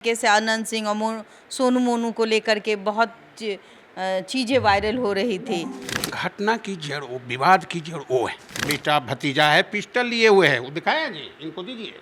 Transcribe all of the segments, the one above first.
से आनंद सिंह और सोनू मोनू को लेकर के बहुत चीज़ें वायरल हो रही थी। घटना की जड़ वो, विवाद की जड़ वो है। बेटा भतीजा है, पिस्टल लिए हुए है, वो दिखाया जी, इनको दीजिए,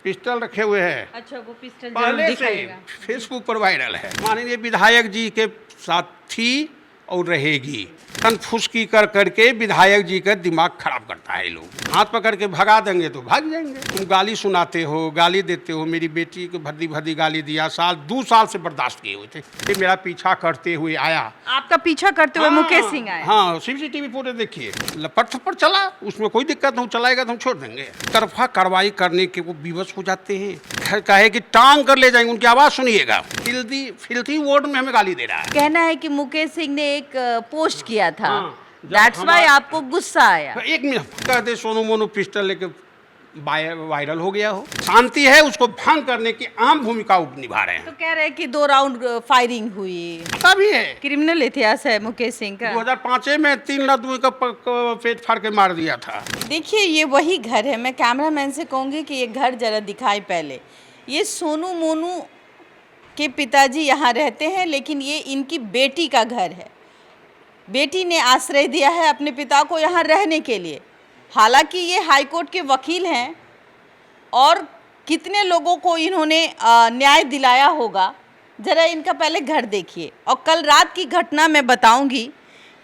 पिस्टल रखे हुए हैं। अच्छा, वो पिस्टल पहले से फेसबुक पर वायरल है। माननीय विधायक जी के साथ थी और रहेगी। कनफुसकी कर करके विधायक जी का दिमाग खराब करता है। लोग हाथ पकड़ के भगा देंगे तो भाग जाएंगे। तुम गाली सुनाते हो, गाली देते हो। मेरी बेटी को भद्दी भद्दी गाली दिया, 2 साल से बर्दाश्त किए हुए थे। फिर मेरा पीछा करते हुए आया। आपका पीछा करते हुए मुकेश सिंह आया? हाँ, सीसीटीवी फुटेज देखिए, लपट थप्पड़ चला, उसमें कोई दिक्कत नहीं, चलाएगा तो हम छोड़ देंगे। तरफा कार्रवाई करने के वो विवश हो जाते हैं। कहे कि टांग कर ले जाएंगे, उनकी आवाज सुनिएगा। फिल्थी वर्ड में हमें गाली दे रहा है। कहना है कि मुकेश सिंह ने एक पोस्ट किया था, दैट्स व्हाई आपको गुस्सा आया। एक मिनट, कहते सोनू मोनू पिस्टल लेके वायरल हो गया हो। शांति है, उसको भंग करने की अहम भूमिका निभा रहे हैं। तो कह रहे हैं कि 2 राउंड फायरिंग हुई, तभी है। क्रिमिनल इतिहास है मुकेश सिंह का। 2005 में 3 आदमी का पेट फाड़ के मार दिया था। देखिए, ये वही घर है। मैं कैमरामैन से कहूँगी कि ये घर जरा दिखाई पहले। ये सोनू मोनू के पिताजी यहाँ रहते हैं, लेकिन ये इनकी बेटी का घर है। बेटी ने आश्रय दिया है अपने पिता को यहाँ रहने के लिए। हालांकि ये हाईकोर्ट के वकील हैं और कितने लोगों को इन्होंने न्याय दिलाया होगा। ज़रा इनका पहले घर देखिए। और कल रात की घटना मैं बताऊंगी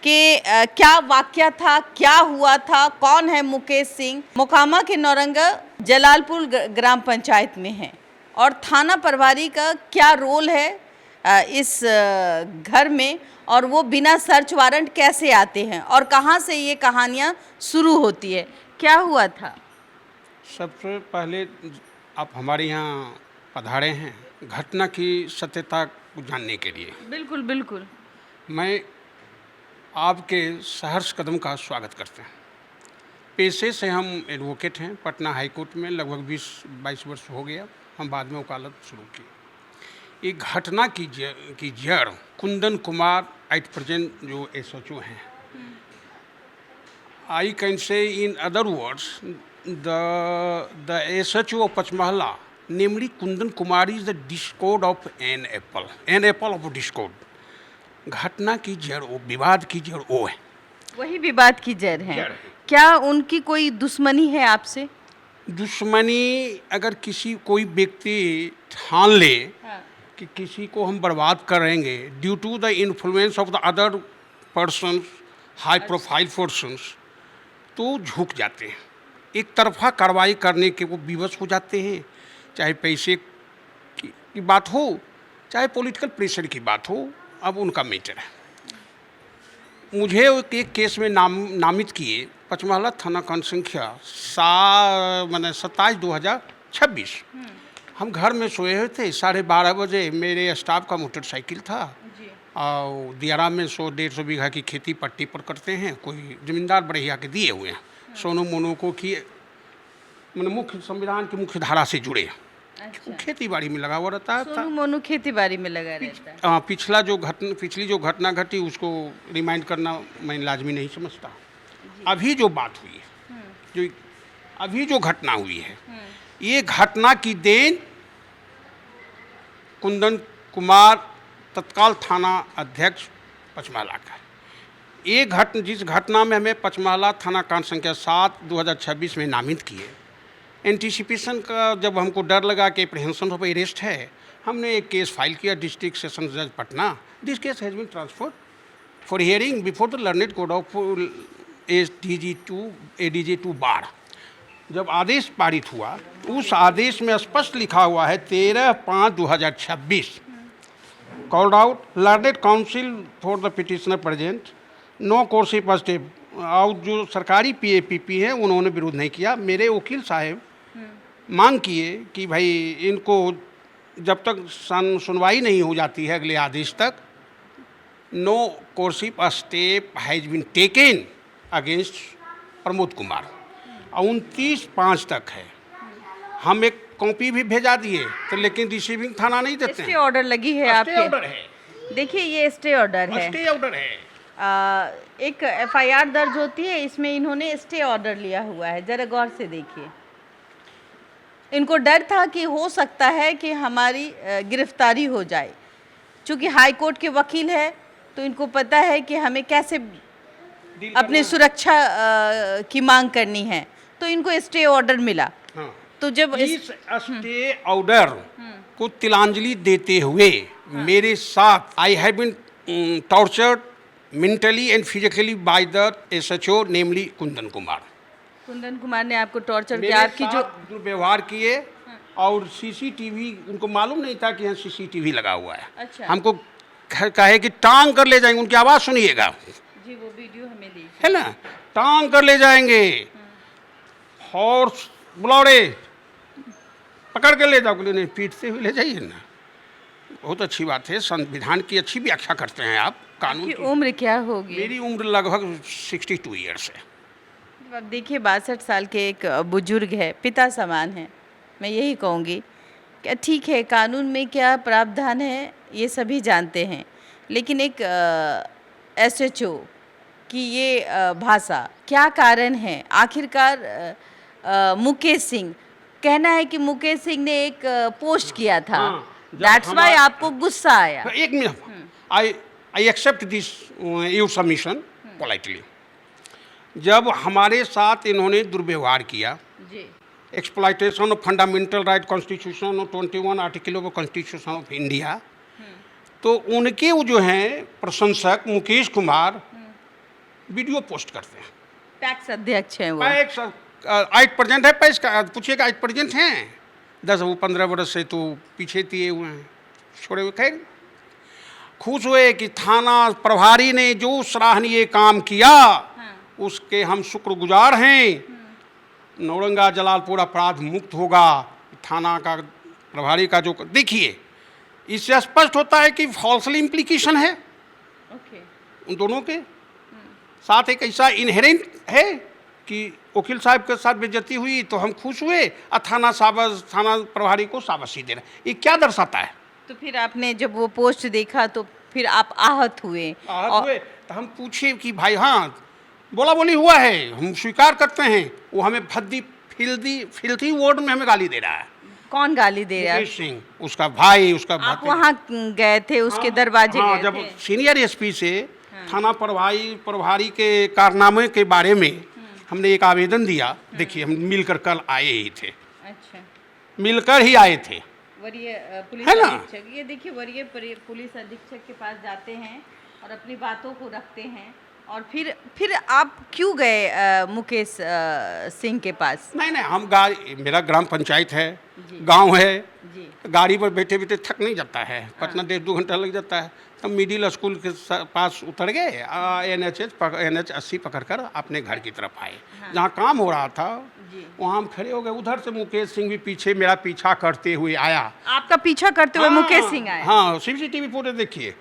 कि क्या वाकया था, क्या हुआ था, कौन है मुकेश सिंह। मोकामा के नौरंगा जलालपुर ग्राम पंचायत में है और थाना प्रभारी का क्या रोल है इस घर में, और वो बिना सर्च वारंट कैसे आते हैं और कहाँ से ये कहानियाँ शुरू होती है। क्या हुआ था? सबसे पहले आप हमारे यहाँ पधारे हैं घटना की सत्यता को जानने के लिए। बिल्कुल बिल्कुल। मैं आपके सहर्ष कदम का स्वागत करते हैं। पेशे से हम एडवोकेट हैं। पटना हाई कोर्ट में लगभग 20-22 वर्ष हो गया। हम बाद में वकालत शुरू की। ये घटना की जड़ कुंदन कुमार एट प्रेजेंट जो SHO हैं। I can say in other words the SHO of Pachmahla, namely Kundan Kumar, is the discord of an apple of discord. घटना की जड़ वो, विवाद की जड़ वो है। वही विवाद की जड़ है। क्या उनकी कोई दुश्मनी है आपसे? दुश्मनी अगर कोई व्यक्ति ठान ले कि किसी को हम बर्बाद करेंगे due to the influence of the other person, high profile persons, तो झुक जाते हैं। एक तरफा कार्रवाई करने के वो विवश हो जाते हैं। चाहे पैसे की बात हो, चाहे पॉलिटिकल प्रेशर की बात हो, अब उनका मैटर है। मुझे एक केस में नामित किए। पचमहला थाना कांड संख्या 27/2026। हम घर में सोए हुए थे। 12:30 बजे मेरे स्टाफ का मोटरसाइकिल था और दियारा में 100-150 बीघा की खेती पट्टी पर करते हैं। कोई जमींदार बढ़िया के दिए हुए हैं। सोनू मोनू को की मैंने मुख्य संविधान की मुख्य धारा से जुड़े। अच्छा। खेती बाड़ी में लगा हुआ रहता है। सोनू मोनू खेती बाड़ी में लगा रहता है। हाँ, पिछली जो घटना घटी उसको रिमाइंड करना मैं लाजमी नहीं समझता। अभी जो बात हुई है, जो घटना हुई है, ये घटना की देन कुंदन कुमार तत्काल थाना अध्यक्ष पचमहला का। ये जिस घटना में हमें पचमहला थाना कांड संख्या 7/2026 में नामित किए, एंटीसिपेशन का जब हमको डर लगा कि एप्रीहेंशन ऑफ अरेस्ट है, हमने एक केस फाइल किया डिस्ट्रिक्ट सेशन जज Patna. This case has been transferred for hearing before the learned court of ADJ2 Barh. जब आदेश पारित हुआ, उस आदेश में स्पष्ट लिखा हुआ है 13/5/2026 called out learned counsel for the petitioner present, no coercive step. और जो सरकारी PAPP है उन्होंने विरोध नहीं किया। मेरे वकील साहब मांग किए कि भाई इनको जब तक सुनवाई नहीं हो जाती है अगले आदेश तक, no coercive step has been taken against Pramod Kumar. 29/5 तक है। हम एक कॉपी भी भेजा दिए तो, लेकिन रिसीविंग थाना नहीं देते। स्टे ऑर्डर लगी है आपके? स्टे ऑर्डर है। देखिए, ये स्टे ऑर्डर है। स्टे ऑर्डर है। एक FIR दर्ज होती है, इसमें इन्होंने स्टे ऑर्डर लिया हुआ है। जरा गौर से देखिए। इनको डर था कि हो सकता है कि हमारी गिरफ्तारी हो जाए, क्योंकि हाई कोर्ट के वकील है तो इनको पता है कि हमें कैसे अपनी सुरक्षा की मांग करनी है, तो इनको स्टे ऑर्डर मिला। हाँ। तो जब इस स्टे ऑर्डर को तिलांजलि देते हुए मेरे साथ I have been tortured mentally and physically by the SHO namely Kundan Kumar ने आपको टॉर्चर मेरे किया, आपकी जो साथ दुर्व्यवहार किए और सीसीटीवी, उनको मालूम नहीं था कि यहाँ सीसीटीवी लगा हुआ है। अच्छा। हमको कहे कि टांग कर ले जाएंगे, उनकी आवाज़ सुनिएगा, जी वो वीडियो हमें दी है ना, टांग कर ले जाएंगे और बुलाओ रे, पकड़ के ले जाओ, बोले नहीं पीटते हुए ले जाइए ना। बहुत अच्छी बात है, संविधान की अच्छी व्याख्या करते हैं आप, कानून आपकी की। उम्र क्या होगी? मेरी उम्र लगभग 62 ईयर्स है। अब देखिए 62 साल के एक बुजुर्ग है, पिता समान है, मैं यही कहूँगी। क्या ठीक है, कानून में क्या प्रावधान है ये सभी जानते हैं, लेकिन एक एसएचओ की ये भाषा, क्या कारण है? आखिरकार मुकेश सिंह, कहना है कि मुकेश सिंह ने एक पोस्ट किया था, दैट्स वाई आपको गुस्सा आया। एक minute, I accept this your submission politely. जब हमारे साथ इन्होंने दुर्व्यवहार किया, जी, exploitation of fundamental right, constitution of 21 article of constitution of India, तो उनके वो जो हैं प्रशंसक मुकेश कुमार वीडियो पोस्ट करते हैं। टैक्स अध्यक्ष हैं वो। आइट प्रेजेंट है, पैस का पूछिएगा, आइट प्रेजेंट हैं, 10-15 वर्ष से तो पीछे दिए हुए हैं, छोड़े हुए। खैर, खुश हुए कि थाना प्रभारी ने जो सराहनीय काम किया, उसके हम शुक्रगुजार हैं। नौरंगा जलालपुर अपराध मुक्त होगा, थाना का प्रभारी का जो, देखिए इससे स्पष्ट होता है कि फॉल्सली इम्प्लीकेशन है उन दोनों के साथ। एक ऐसा इनहेरेंट है कि वकील साहब के साथ बेइज्जती हुई तो हम खुश हुए, और थाना प्रभारी को शाबाशी दे रहे। ये क्या दर्शाता है? तो फिर आपने जब वो पोस्ट देखा तो फिर आप आहत हुए? हुए तो हम पूछे कि भाई हाँ, बोला बोली हुआ है, हम स्वीकार करते हैं, वो हमें फिल्थी वर्ड में हमें गाली दे रहा है। कौन गाली दे रहा है? मुकेश सिंह, उसका भाई, उसका आप वहाँ गए थे, उसके दरवाजे हाँ, गए जब थे? सीनियर एसपी से थाना प्रभारी के कारनामे के बारे में हमने एक आवेदन दिया। देखिए, हम मिलकर कल आए ही थे। अच्छा, मिलकर ही आए थे। वरीय पुलिस है ना? अधीक्षक, ये देखिए वरीय पुलिस अधीक्षक के पास जाते हैं और अपनी बातों को रखते हैं, और फिर आप क्यों गए मुकेश सिंह के पास? नहीं, हम मेरा ग्राम पंचायत है, गांव है जी। गाड़ी पर बैठे बैठे थक नहीं जाता है, पटना 1.5-2 घंटा लग जाता है। तब मिडिल स्कूल के पास उतर गए, NH 80 पकड़कर अपने घर की तरफ आए। जहाँ काम हो रहा था वहाँ हम खड़े हो गए। उधर से मुकेश सिंह भी पीछे मेरा पीछा करते हुए आया। आपका पीछा करते हुए मुकेश सिंह आया? हाँ, CCTV फुटेज देखिए।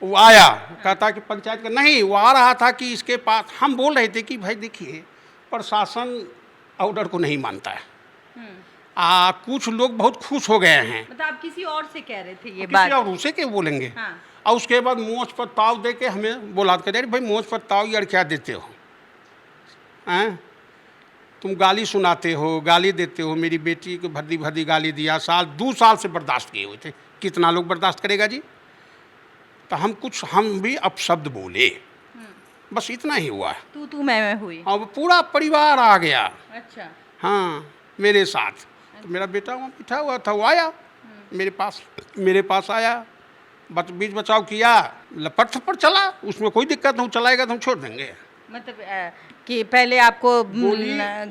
वो आया, कहता कि पंचायत का नहीं, वो आ रहा था कि इसके पास। हम बोल रहे थे कि भाई देखिए, प्रशासन ऑर्डर को नहीं मानता है। कुछ लोग बहुत खुश हो गए हैं। मतलब आप किसी और से कह रहे थे ये किसी बात? और उसे के बोलेंगे। और उसके बाद मोच पर ताव दे के हमें बोला कर, भाई मोच पर ताव यार क्या देते हो, हैं? तुम गाली सुनाते हो, गाली देते हो। मेरी बेटी को भद्दी गाली दिया, 2 साल से बर्दाश्त किए हुए थे। कितना लोग बर्दाश्त करेगा जी? तो हम भी अपशब्द बोले, बस इतना ही हुआ। तू मैं हुई, अब पूरा परिवार आ गया। अच्छा, हाँ, मेरे साथ। तो मेरा बेटा वहाँ बैठा हुआ था, वो आया मेरे पास आया, बीच बचाव किया, लपट थप्पड़ चला, उसमें कोई दिक्कत नहीं, चलाएगा तो हम छोड़ देंगे। मतलब कि पहले आपको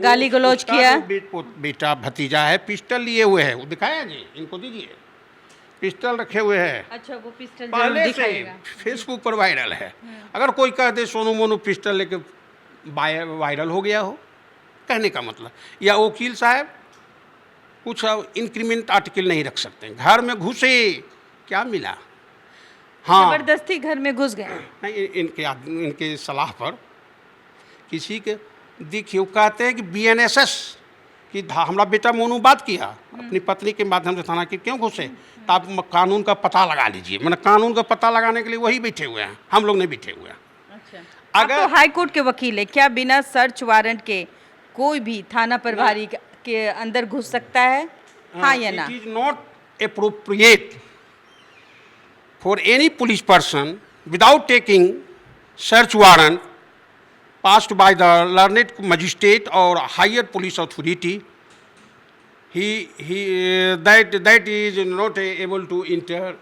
गाली गलौज किया? बेटा भतीजा है, पिस्टल लिए हुए है, वो दिखाया जी, इनको दीजिए, पिस्टल रखे हुए हैं। अच्छा, वो पिस्टल पहले से फेसबुक पर वायरल है। अगर कोई कह दे सोनू मोनू पिस्टल लेके वायरल हो गया हो, कहने का मतलब, या वकील साहब कुछ इंक्रीमेंट आर्टिकल नहीं रख सकते, घर में घुसे, क्या मिला? हाँ, जबरदस्ती घर में घुस गए? नहीं, इनके सलाह पर किसी के देखिए, कहते हैं कि BNSS कि हमारा बेटा मोनू बात किया अपनी पत्नी के माध्यम से थाना की, क्यों घुसे? तो आप कानून का पता लगा लीजिए। मैंने कानून का पता लगाने के लिए वही बैठे हुए हैं, हम लोग नहीं बैठे हुए हैं। अच्छा, अगर तो हाई कोर्ट के वकील है, क्या बिना सर्च वारंट के कोई भी थाना प्रभारी के अंदर घुस सकता है, हाँ या ना? It is not appropriate for any police person without taking search warrant passed by the learned magistrate or higher police authority. That is not able to enter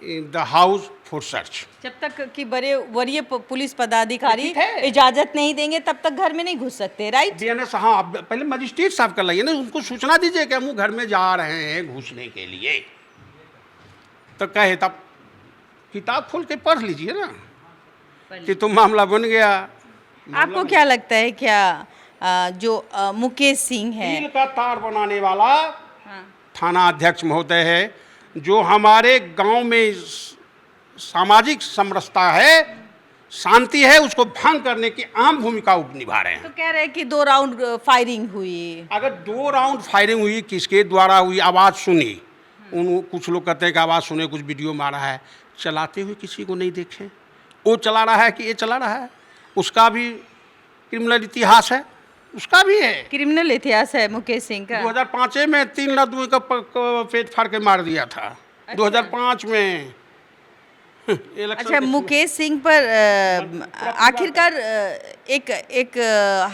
in the house for search. जब तक कि बड़े वरीय police पदाधिकारी ठीक है। इजाजत नहीं देंगे तब तक घर में नहीं घुस सकते, राइट? DNS, हाँ, आप पहले मजिस्ट्रेट साहब कर लाइए ना, उनको सूचना दीजिए कि हम घर में जा रहे हैं घुसने के लिए, तो कहे तब किताब खोल के पढ़ लीजिए ना कि तो मामला बन गया। आपको क्या लगता है, क्या जो मुकेश सिंह है, कील का तार बनाने वाला हाँ, थाना अध्यक्ष महोदय है, जो हमारे गांव में सामाजिक समरसता है, शांति है, उसको भंग करने की अहम भूमिका निभा रहे तो हैं। कह रहे हैं कि 2 राउंड फायरिंग हुई। अगर 2 राउंड फायरिंग हुई, किसके द्वारा हुई, आवाज़ सुनी, कुछ लोग कहते हैं कि आवाज़ सुने, कुछ वीडियो मारा है, चलाते हुए किसी को नहीं देखे, वो चला रहा है कि ये चला रहा है, उसका भी क्रिमिनल इतिहास है, उसका भी है। क्रिमिनल इतिहास है मुकेश सिंह का। 2005 में 3 आदमी का पेट फाड़ के मार दिया था। अच्छा। 2005 में इलेक्शन अच्छा, के मुकेश सिंह पर आखिरकार एक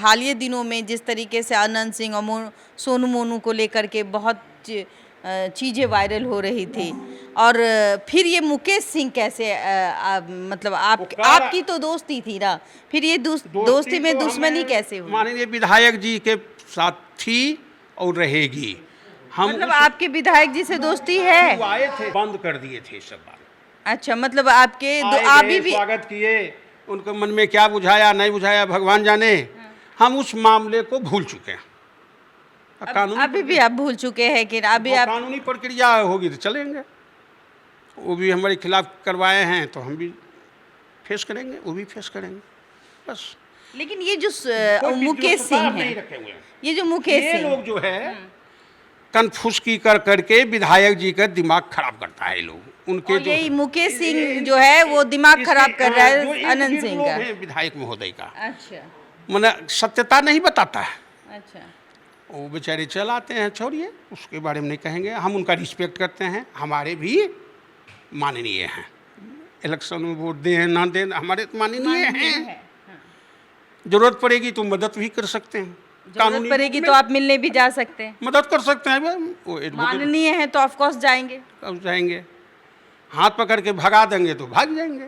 हालिया दिनों में जिस तरीके से अनंत सिंह और सोनू मोनू को लेकर के बहुत चीज़ें वायरल हो रही थी, और फिर ये मुकेश सिंह कैसे मतलब आपकी तो दोस्ती थी ना, फिर ये दोस्ती में तो दुश्मनी हमें कैसे हुई? माननीय विधायक जी के साथ थी और रहेगी। हम मतलब आपके विधायक जी से दोस्ती है? वो आए थे, बंद कर दिए थे सब बात। अच्छा, मतलब आपके आए अभी गए, भी स्वागत किए, उनको मन में क्या बुझाया नहीं बुझाया भगवान जाने, हम उस मामले को भूल चुके हैं। अभी भी आप भूल चुके हैं कि अभी आप कानूनी प्रक्रिया होगी तो चलेंगे, वो भी हमारे खिलाफ करवाए हैं तो हम भी फेस करेंगे, वो भी फेस करेंगे, बस। लेकिन ये जो कोई मुकेश सिंह नहीं है, रखे हुए हैं। ये जो मुकेश ये सिंह लोग जो है कन्फ्यूज की करके विधायक जी का दिमाग खराब करता है, लोग उनके और यही मुकेश सिंह जो है वो दिमाग खराब कर रहा है अनंत सिंह का। विधायक महोदय का अच्छा मैंने सत्यता नहीं बताता है, अच्छा, वो बेचारे चलाते हैं, छोड़िए उसके बारे में नहीं कहेंगे, हम उनका रिस्पेक्ट करते हैं, हमारे भी माननीय हैं, इलेक्शन में वोट दें ना दें हमारे माननीय हैं, जरूरत पड़ेगी तो मदद भी कर सकते हैं, जरूरत पड़ेगी तो आप मिलने भी जा सकते हैं, मदद कर सकते हैं, वो एडवोकेट माननीय है तो ऑफ कोर्स जाएंगे। अब जाएंगे, हाथ पकड़ के भगा देंगे तो भाग जाएंगे।